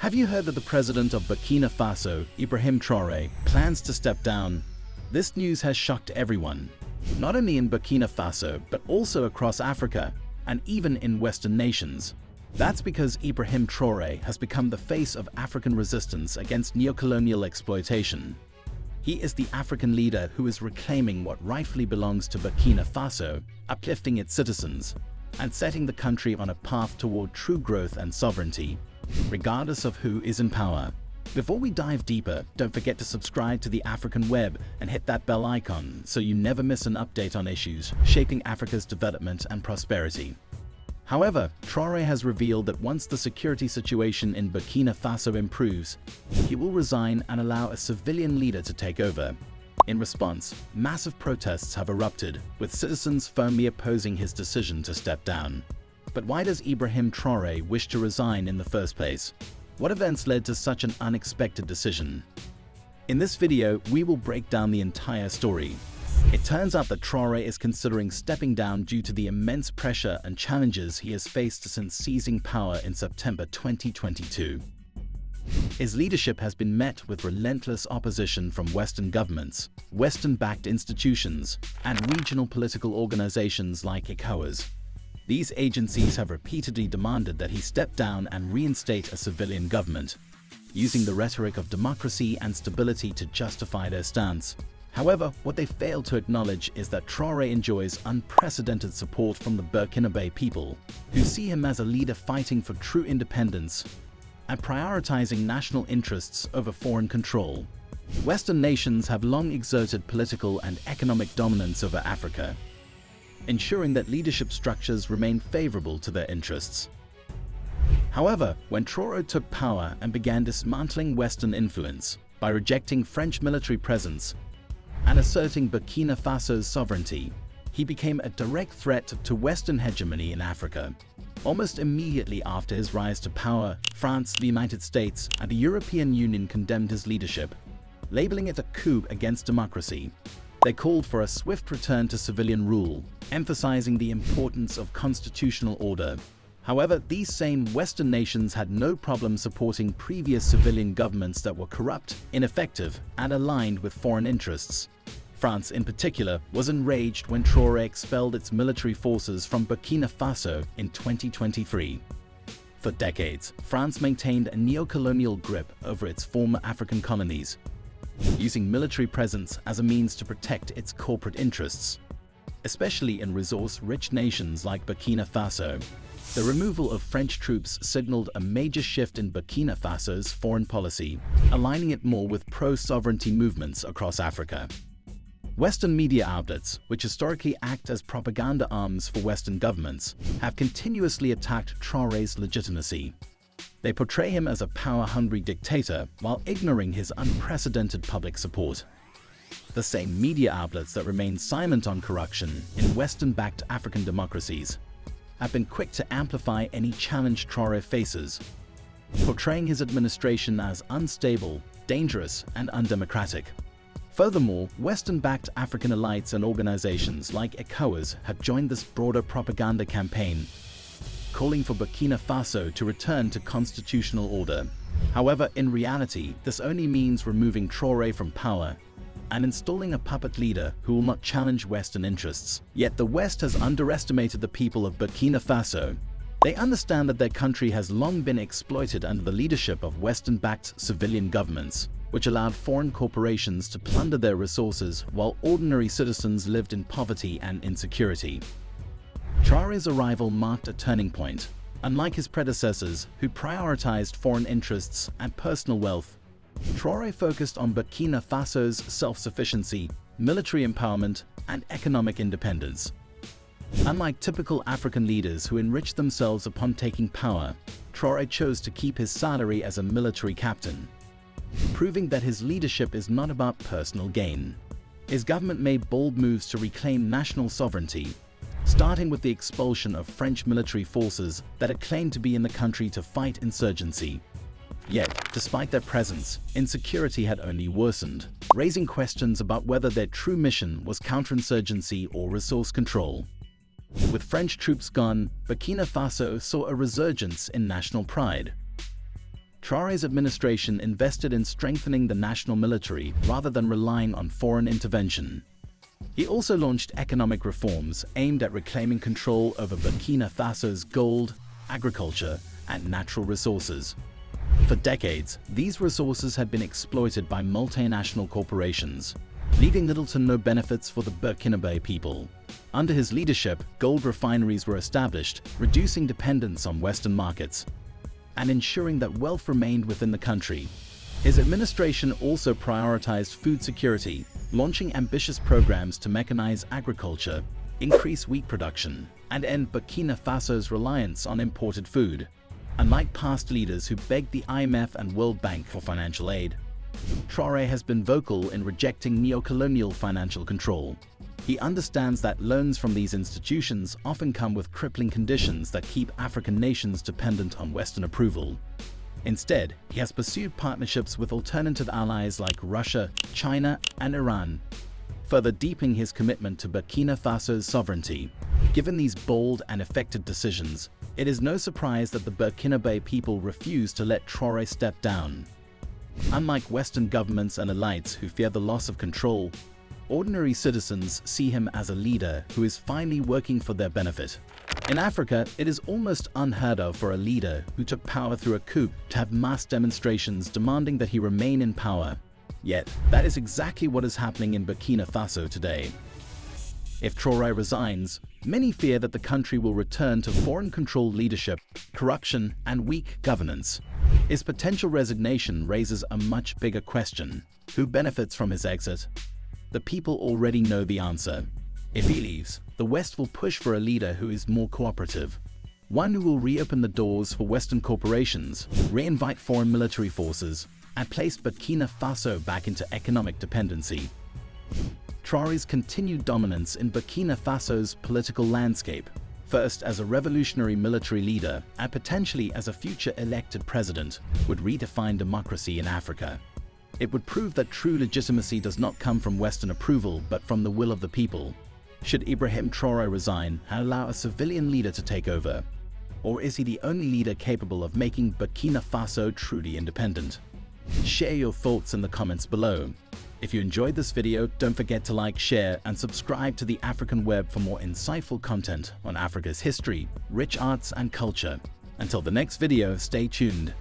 Have you heard that the president of Burkina Faso, Ibrahim Traoré, plans to step down? This news has shocked everyone, not only in Burkina Faso, but also across Africa, and even in Western nations. That's because Ibrahim Traoré has become the face of African resistance against neocolonial exploitation. He is the African leader who is reclaiming what rightfully belongs to Burkina Faso, uplifting its citizens, and setting the country on a path toward true growth and sovereignty, regardless of who is in power. Before we dive deeper, don't forget to subscribe to the African Web and hit that bell icon so you never miss an update on issues shaping Africa's development and prosperity. However, Traoré has revealed that once the security situation in Burkina Faso improves, he will resign and allow a civilian leader to take over. In response, massive protests have erupted, with citizens firmly opposing his decision to step down. But why does Ibrahim Traoré wish to resign in the first place? What events led to such an unexpected decision? In this video, we will break down the entire story. It turns out that Traoré is considering stepping down due to the immense pressure and challenges he has faced since seizing power in September 2022. His leadership has been met with relentless opposition from Western governments, Western-backed institutions, and regional political organizations like ECOWAS. These agencies have repeatedly demanded that he step down and reinstate a civilian government, using the rhetoric of democracy and stability to justify their stance. However, what they fail to acknowledge is that Traoré enjoys unprecedented support from the Burkinabe people, who see him as a leader fighting for true independence and prioritizing national interests over foreign control. Western nations have long exerted political and economic dominance over Africa, ensuring that leadership structures remain favorable to their interests. However, when Traoré took power and began dismantling Western influence by rejecting French military presence and asserting Burkina Faso's sovereignty, he became a direct threat to Western hegemony in Africa. Almost immediately after his rise to power, France, the United States, and the European Union condemned his leadership, labeling it a coup against democracy. They called for a swift return to civilian rule, emphasizing the importance of constitutional order. However, these same Western nations had no problem supporting previous civilian governments that were corrupt, ineffective, and aligned with foreign interests. France, in particular, was enraged when Traoré expelled its military forces from Burkina Faso in 2023. For decades, France maintained a neocolonial grip over its former African colonies, using military presence as a means to protect its corporate interests, especially in resource-rich nations like Burkina Faso. The removal of French troops signaled a major shift in Burkina Faso's foreign policy, aligning it more with pro-sovereignty movements across Africa. Western media outlets, which historically act as propaganda arms for Western governments, have continuously attacked Traoré's legitimacy. They portray him as a power-hungry dictator while ignoring his unprecedented public support. The same media outlets that remain silent on corruption in Western-backed African democracies have been quick to amplify any challenge Traoré faces, portraying his administration as unstable, dangerous, and undemocratic. Furthermore, Western-backed African elites and organizations like ECOWAS have joined this broader propaganda campaign, calling for Burkina Faso to return to constitutional order. However, in reality, this only means removing Traoré from power and installing a puppet leader who will not challenge Western interests. Yet the West has underestimated the people of Burkina Faso. They understand that their country has long been exploited under the leadership of Western-backed civilian governments, which allowed foreign corporations to plunder their resources while ordinary citizens lived in poverty and insecurity. Traoré's arrival marked a turning point. Unlike his predecessors, who prioritized foreign interests and personal wealth, Traoré focused on Burkina Faso's self-sufficiency, military empowerment, and economic independence. Unlike typical African leaders who enrich themselves upon taking power, Traoré chose to keep his salary as a military captain, proving that his leadership is not about personal gain. His government made bold moves to reclaim national sovereignty, starting with the expulsion of French military forces that had claimed to be in the country to fight insurgency. Yet, despite their presence, insecurity had only worsened, raising questions about whether their true mission was counterinsurgency or resource control. With French troops gone, Burkina Faso saw a resurgence in national pride. Traore's administration invested in strengthening the national military rather than relying on foreign intervention. He also launched economic reforms aimed at reclaiming control over Burkina Faso's gold, agriculture, and natural resources. For decades, these resources had been exploited by multinational corporations, leaving little to no benefits for the Burkinabe people. Under his leadership, gold refineries were established, reducing dependence on Western markets and ensuring that wealth remained within the country. His administration also prioritized food security, launching ambitious programs to mechanize agriculture, increase wheat production, and end Burkina Faso's reliance on imported food. Unlike past leaders who begged the IMF and World Bank for financial aid, Traore has been vocal in rejecting neocolonial financial control. He understands that loans from these institutions often come with crippling conditions that keep African nations dependent on Western approval. Instead, he has pursued partnerships with alternative allies like Russia, China, and Iran, further deepening his commitment to Burkina Faso's sovereignty. Given these bold and effective decisions, it is no surprise that the Burkinabe people refuse to let Traore step down. Unlike Western governments and elites who fear the loss of control, ordinary citizens see him as a leader who is finally working for their benefit. In Africa, it is almost unheard of for a leader who took power through a coup to have mass demonstrations demanding that he remain in power. Yet, that is exactly what is happening in Burkina Faso today. If Traore resigns, many fear that the country will return to foreign-controlled leadership, corruption, and weak governance. His potential resignation raises a much bigger question. Who benefits from his exit? The people already know the answer. If he leaves, the West will push for a leader who is more cooperative, one who will reopen the doors for Western corporations, re-invite foreign military forces, and place Burkina Faso back into economic dependency. Traore's continued dominance in Burkina Faso's political landscape, first as a revolutionary military leader and potentially as a future elected president, would redefine democracy in Africa. It would prove that true legitimacy does not come from Western approval but from the will of the people. Should Ibrahim Traoré resign and allow a civilian leader to take over? Or is he the only leader capable of making Burkina Faso truly independent? Share your thoughts in the comments below. If you enjoyed this video, don't forget to like, share, and subscribe to the African Web for more insightful content on Africa's history, rich arts, and culture. Until the next video, stay tuned.